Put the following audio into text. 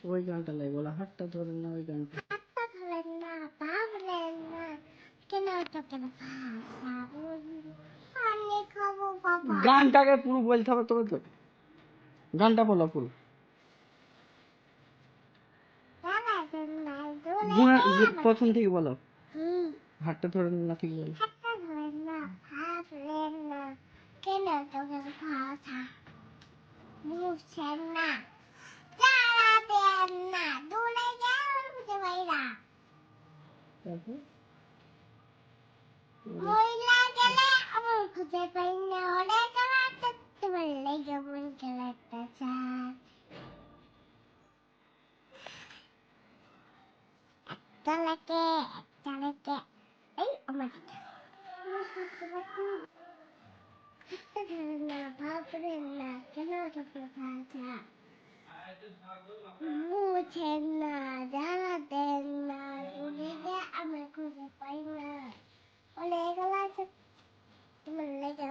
ওই গানটা লাই বলা, হাতটা ধরেন না, ওই গানটা। হাতটা ধরেন না, পা ধরেন না, কেন চোখের ভাষা অনেক হবো বাবা। গানটাকে পুরো বলতে হবে তবে তো, গানটা বলো পুরো। প্রথম থেকে বলো। হাতটা ধরেন না, ঠিক বলো। হাতটা ধরেন না, পা ধরেন না, কেন চোখের ভাষা বুঝছেন না, তারা দেন না, দূরে গেল বুঝে বাইরা। মহিলা গেলে আমার খুঁজে পাই না, অনেক কাটতে পারলে কেমন খেলাটা চায়। একটা লেকে এই আমার হাতটা ধরেন না, পা ধরেন না, কেন চোখের ভাষা বুঝেন না, যারা দেন না, দূরে গিয়ে আমার খুঁজে পাই না, অনেক লাগে তোমার লেগে